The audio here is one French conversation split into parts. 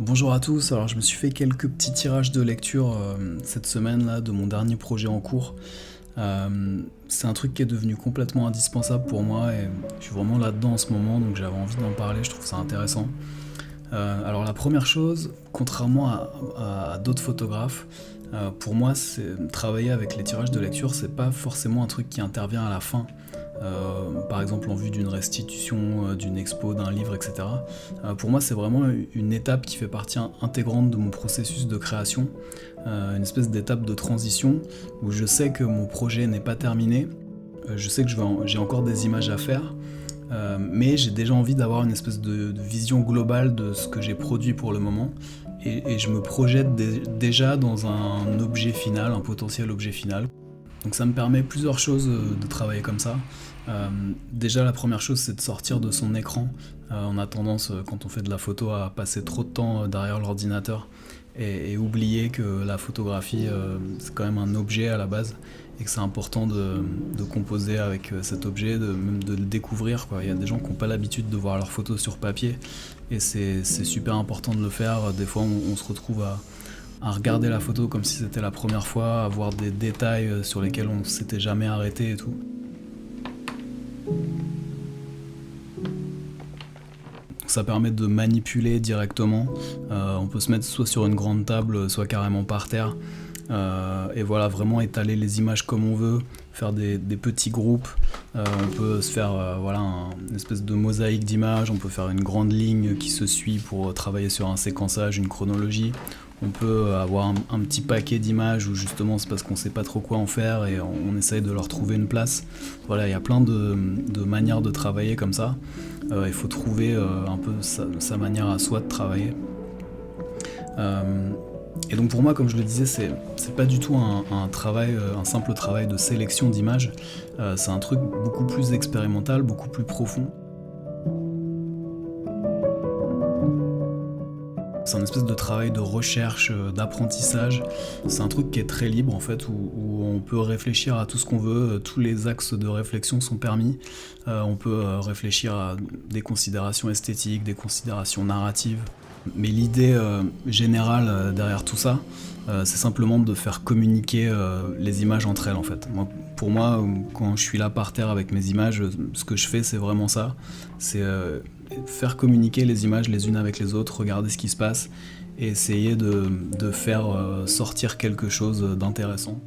Bonjour à tous, alors je me suis fait quelques petits tirages de lecture cette semaine là de mon dernier projet en cours. C'est un truc qui est devenu complètement indispensable pour moi et je suis vraiment là-dedans en ce moment donc j'avais envie d'en parler, je trouve ça intéressant. Alors la première chose, contrairement à d'autres photographes, pour moi travailler avec les tirages de lecture c'est pas forcément un truc qui intervient à la fin. Par exemple en vue d'une restitution, d'une expo, d'un livre, etc. Pour moi, c'est vraiment une étape qui fait partie intégrante de mon processus de création, une espèce d'étape de transition où je sais que mon projet n'est pas terminé, je sais que j'ai encore des images à faire, mais j'ai déjà envie d'avoir une espèce de vision globale de ce que j'ai produit pour le moment. Et je me projette déjà dans un objet final, un potentiel objet final. Donc ça me permet plusieurs choses de travailler comme ça. Déjà la première chose c'est de sortir de son écran. On a tendance quand on fait de la photo à passer trop de temps derrière l'ordinateur et oublier que la photographie c'est quand même un objet à la base et que c'est important de composer avec cet objet, même de le découvrir, quoi. Il y a des gens qui n'ont pas l'habitude de voir leurs photos sur papier et c'est super important de le faire. Des fois on se retrouve à regarder la photo comme si c'était la première fois, à voir des détails sur lesquels on s'était jamais arrêté et tout. Ça permet de manipuler directement. On peut se mettre soit sur une grande table, soit carrément par terre. Et voilà, vraiment étaler les images comme on veut, faire des petits groupes. On peut se faire une espèce de mosaïque d'images, on peut faire une grande ligne qui se suit pour travailler sur un séquençage, une chronologie. On peut avoir un petit paquet d'images où justement c'est parce qu'on sait pas trop quoi en faire et on essaye de leur trouver une place. Voilà, il y a plein de manières de travailler comme ça. Il faut trouver un peu sa manière à soi de travailler. Et donc pour moi, comme je le disais, c'est pas du tout un simple travail de sélection d'images. C'est un truc beaucoup plus expérimental, beaucoup plus profond. C'est un espèce de travail de recherche, d'apprentissage. C'est un truc qui est très libre en fait, où on peut réfléchir à tout ce qu'on veut, tous les axes de réflexion sont permis. On peut réfléchir à des considérations esthétiques, des considérations narratives. Mais l'idée générale derrière tout ça, c'est simplement de faire communiquer les images entre elles en fait. Pour moi, quand je suis là par terre avec mes images, ce que je fais c'est vraiment ça. C'est faire communiquer les images les unes avec les autres, regarder ce qui se passe et essayer de faire sortir quelque chose d'intéressant.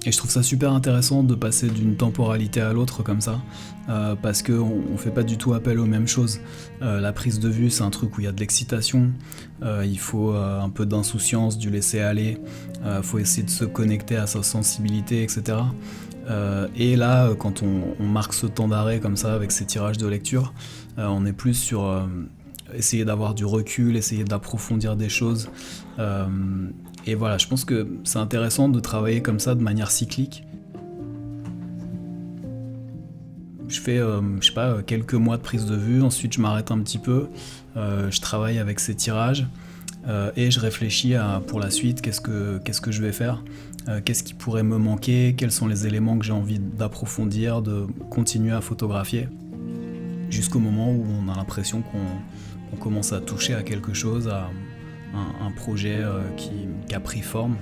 Et je trouve ça super intéressant de passer d'une temporalité à l'autre comme ça, parce qu'on fait pas du tout appel aux mêmes choses. La prise de vue, c'est un truc où il y a de l'excitation, il faut un peu d'insouciance, du laisser aller, faut essayer de se connecter à sa sensibilité, etc. Et là, quand on marque ce temps d'arrêt comme ça avec ces tirages de lecture, on est plus sur essayer d'avoir du recul, essayer d'approfondir des choses. Et voilà, je pense que c'est intéressant de travailler comme ça de manière cyclique. Je fais, je sais pas, quelques mois de prise de vue, ensuite je m'arrête un petit peu, je travaille avec ces tirages et je réfléchis à pour la suite qu'est-ce que je vais faire, qu'est-ce qui pourrait me manquer, quels sont les éléments que j'ai envie d'approfondir, de continuer à photographier, jusqu'au moment où on a l'impression qu'on commence à toucher à quelque chose, à un projet qui a pris forme.